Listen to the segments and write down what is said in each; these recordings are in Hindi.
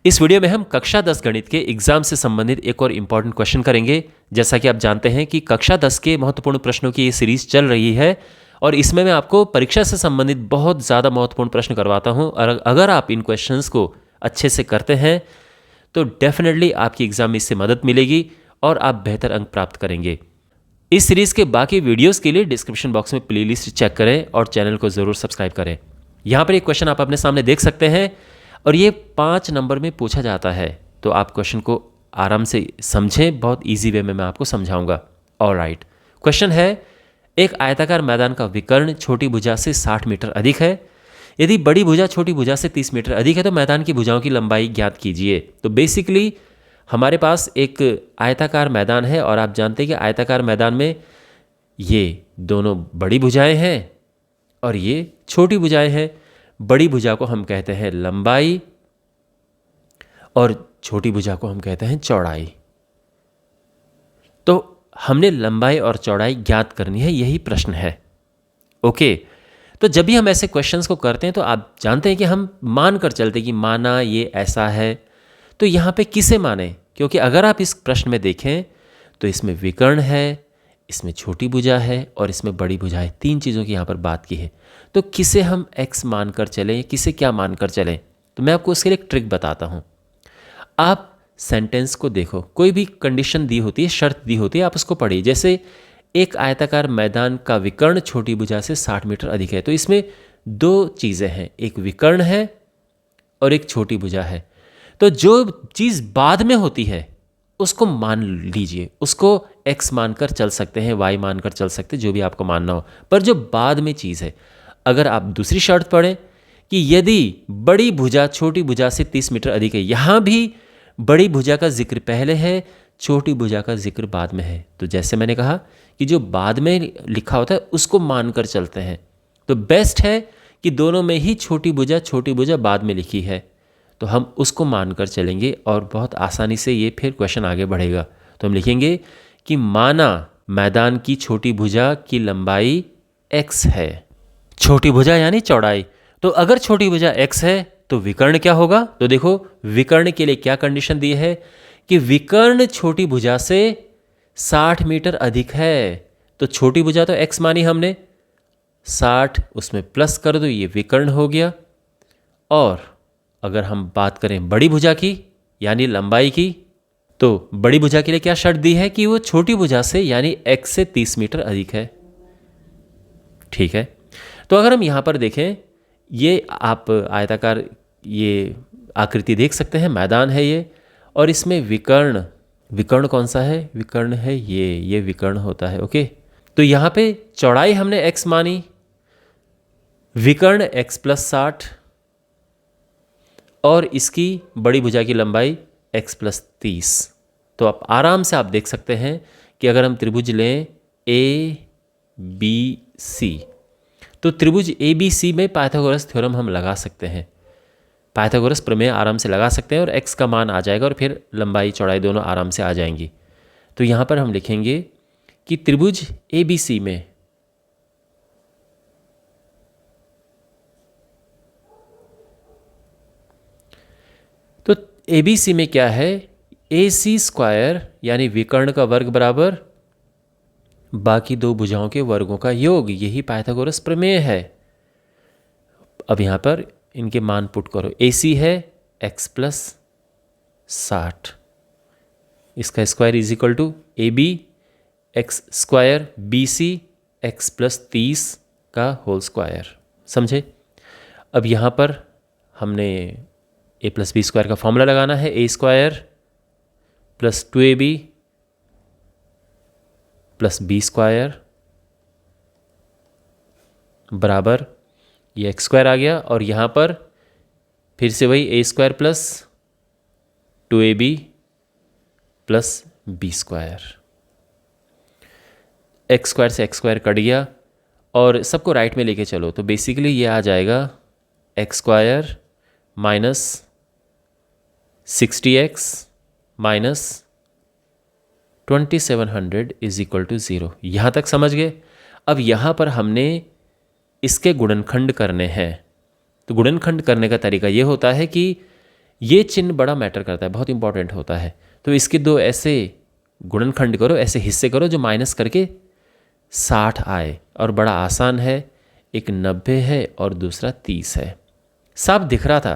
इस वीडियो में हम कक्षा 10 गणित के एग्जाम से संबंधित एक और इम्पॉर्टेंट क्वेश्चन करेंगे। जैसा कि आप जानते हैं कि कक्षा 10 के महत्वपूर्ण प्रश्नों की ये सीरीज चल रही है और इसमें मैं आपको परीक्षा से संबंधित बहुत ज़्यादा महत्वपूर्ण प्रश्न करवाता हूँ और अगर आप इन क्वेश्चंस को अच्छे से करते हैं तो डेफिनेटली आपकी एग्जाम में इससे मदद मिलेगी और आप बेहतर अंक प्राप्त करेंगे। इस सीरीज़ के बाकी वीडियोस के लिए डिस्क्रिप्शन बॉक्स में प्लेलिस्ट चेक करें और चैनल को ज़रूर सब्सक्राइब करें। यहाँ पर एक क्वेश्चन आप अपने सामने देख सकते हैं और ये 5 नंबर में पूछा जाता है, तो आप क्वेश्चन को आराम से समझें, बहुत इजी वे में मैं आपको समझाऊंगा। ऑलराइट, क्वेश्चन है, एक आयताकार मैदान का विकर्ण छोटी भुजा से 60 मीटर अधिक है। यदि बड़ी भुजा छोटी भुजा से 30 मीटर अधिक है तो मैदान की भुजाओं की लंबाई ज्ञात कीजिए। तो बेसिकली हमारे पास एक आयताकार मैदान है और आप जानते हैं कि आयताकार मैदान में ये दोनों बड़ी भुजाएं हैं और ये छोटी भुजाएं हैं। बड़ी भुजा को हम कहते हैं लंबाई और छोटी भुजा को हम कहते हैं चौड़ाई। तो हमने लंबाई और चौड़ाई ज्ञात करनी है, यही प्रश्न है। ओके, तो जब भी हम ऐसे क्वेश्चंस को करते हैं तो आप जानते हैं कि हम मान कर चलते हैं कि माना ये ऐसा है, तो यहाँ पे किसे माने, क्योंकि अगर आप इस प्रश्न में देखें तो इसमें विकर्ण है, इसमें छोटी भुजा है और इसमें बड़ी भुजा है। 3 चीज़ों की यहाँ पर बात की है, तो किसे हम x मान कर चलें, किसे क्या मान कर चलें। तो मैं आपको उसके लिए एक ट्रिक बताता हूँ। आप सेंटेंस को देखो, कोई भी कंडीशन दी होती है, शर्त दी होती है, आप उसको पढ़िए। जैसे एक आयताकार मैदान का विकर्ण छोटी भुजा से 60 मीटर अधिक है, तो इसमें 2 चीज़ें हैं, एक विकर्ण है और एक छोटी भुजा है। तो जो चीज़ बाद में होती है उसको मान लीजिए, उसको x मानकर चल सकते हैं, y मानकर चल सकते हैं, जो भी आपको मानना हो। पर जो बाद में चीज़ है, अगर आप दूसरी शर्त पढ़ें कि यदि बड़ी भुजा छोटी भुजा से 30 मीटर अधिक है, यहाँ भी बड़ी भुजा का जिक्र पहले है, छोटी भुजा का जिक्र बाद में है। तो जैसे मैंने कहा कि जो बाद में लिखा होता है उसको मानकर चलते हैं। तो बेस्ट है कि दोनों में ही छोटी भुजा बाद में लिखी है, तो हम उसको मानकर चलेंगे और बहुत आसानी से ये फिर क्वेश्चन आगे बढ़ेगा। तो हम लिखेंगे कि माना मैदान की छोटी भुजा की लंबाई x है। छोटी भुजा यानी चौड़ाई। तो अगर छोटी भुजा x है तो विकर्ण क्या होगा? तो देखो, विकर्ण के लिए क्या कंडीशन दी है कि विकर्ण छोटी भुजा से 60 मीटर अधिक है। तो छोटी भुजा तो x मानी हमने, 60 उसमें प्लस कर दो, ये विकर्ण हो गया। और अगर हम बात करें बड़ी भुजा की यानी लंबाई की, तो बड़ी भुजा के लिए क्या शर्त दी है कि वो छोटी भुजा से यानी x से 30 मीटर अधिक है। ठीक है, तो अगर हम यहाँ पर देखें, ये आप आयताकार ये आकृति देख सकते हैं, मैदान है ये, और इसमें विकर्ण कौन सा है? विकर्ण है ये विकर्ण होता है। ओके, तो यहाँ पे चौड़ाई हमने x मानी, विकर्ण x + 60 और इसकी बड़ी भुजा की लंबाई x + 30। तो आराम से आप देख सकते हैं कि अगर हम त्रिभुज लें ABC, तो त्रिभुज ABC में पाइथागोरस थ्योरम हम लगा सकते हैं, पाइथागोरस प्रमेय आराम से लगा सकते हैं और x का मान आ जाएगा और फिर लंबाई चौड़ाई दोनों आराम से आ जाएंगी। तो यहाँ पर हम लिखेंगे कि त्रिभुज ABC में तो ABC में क्या है? AC² यानी विकर्ण का वर्ग बराबर बाकी 2 भुजाओं के वर्गों का योग, यही पाइथागोरस प्रमेय है। अब यहाँ पर इनके मान पुट करो। AC है x + 60, इसका square is equal to AB x² BC x + 30 का होल स्क्वायर। समझे? अब यहाँ पर हमने a + b² का फॉर्मूला लगाना है। a² + 2ab + b² बराबर ये x² आ गया और यहाँ पर फिर से वही a² + 2ab + b²। x² से x² कट गया और सबको राइट में लेके चलो, तो बेसिकली ये आ जाएगा x² - 60x - 2700 = 0। यहाँ तक समझ गए? अब यहाँ पर हमने इसके गुणनखंड करने हैं। तो गुणनखंड करने का तरीका ये होता है कि ये चिन्ह बड़ा मैटर करता है, बहुत इंपॉर्टेंट होता है। तो इसके दो ऐसे गुणनखंड करो, ऐसे हिस्से करो जो माइनस करके 60 आए, और बड़ा आसान है, एक 90 है और दूसरा 30 है। साफ दिख रहा था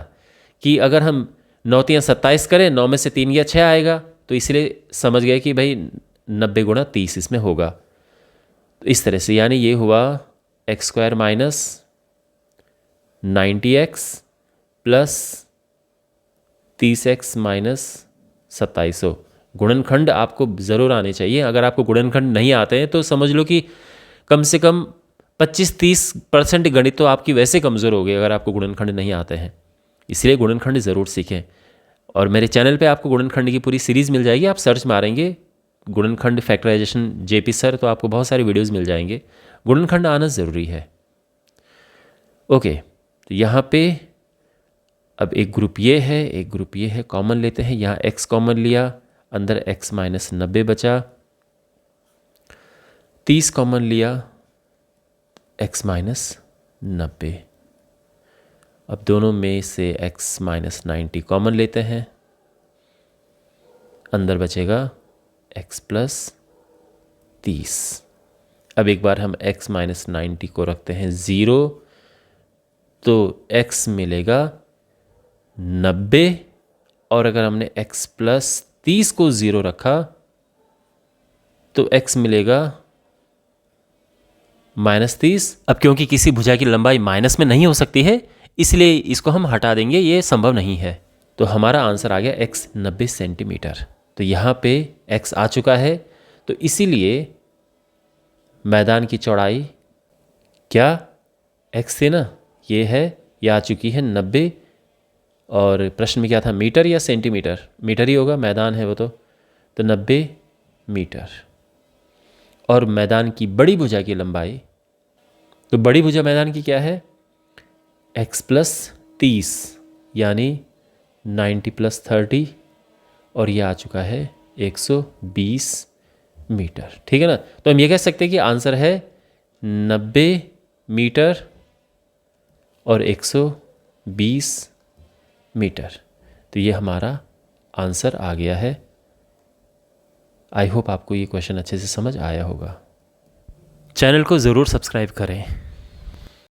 कि अगर हम 9 तियां 27 करें, 9 में से 3 या 6 आएगा, तो इसलिए समझ गए कि भाई 90 गुणा 30 इसमें होगा। तो इस तरह से यानी ये हुआ x square minus 90x plus 30x minus 2700। गुणनखंड आपको ज़रूर आने चाहिए। अगर आपको गुणनखंड नहीं आते हैं तो समझ लो कि कम से कम 25-30% गणित तो आपकी वैसे कमज़ोर हो गई अगर आपको गुणनखंड नहीं आते हैं। इसलिए गुणनखंड ज़रूर सीखें। और मेरे चैनल पे आपको गुणनखंड की पूरी सीरीज़ मिल जाएगी। आप सर्च मारेंगे गुणनखंड फैक्टराइजेशन जेपी सर, तो आपको बहुत सारी वीडियोज़ मिल जाएंगे। गुणनखंड आना ज़रूरी है। ओके, तो यहाँ पे अब एक ग्रुप ये है, एक ग्रुप ये है, कॉमन लेते हैं। यहाँ x कॉमन लिया, अंदर x माइनस 90 बचा, 30 कॉमन लिया, x माइनस 90। अब दोनों में से x माइनस 90 कॉमन लेते हैं, अंदर बचेगा x प्लस 30। अब एक बार हम x माइनस 90 को रखते हैं 0, तो x मिलेगा 90, और अगर हमने x प्लस 30 को 0 रखा तो x मिलेगा माइनस 30। अब क्योंकि किसी भुजा की लंबाई माइनस में नहीं हो सकती है, इसलिए इसको हम हटा देंगे, ये संभव नहीं है। तो हमारा आंसर आ गया x 90 सेंटीमीटर। तो यहाँ पे x आ चुका है, तो इसीलिए मैदान की चौड़ाई क्या x थी ना, ये है, ये आ चुकी है 90। और प्रश्न में क्या था, मीटर या सेंटीमीटर? मीटर ही होगा, मैदान है वो तो 90 मीटर। और मैदान की बड़ी भुजा की लंबाई, तो बड़ी भुजा मैदान की क्या है, x प्लस 30 यानी 90 प्लस 30, और ये आ चुका है 120 मीटर। ठीक है ना। तो हम ये कह सकते हैं कि आंसर है 90 मीटर और 120 मीटर। तो ये हमारा आंसर आ गया है। आई होप आपको ये क्वेश्चन अच्छे से समझ आया होगा। चैनल को ज़रूर सब्सक्राइब करें।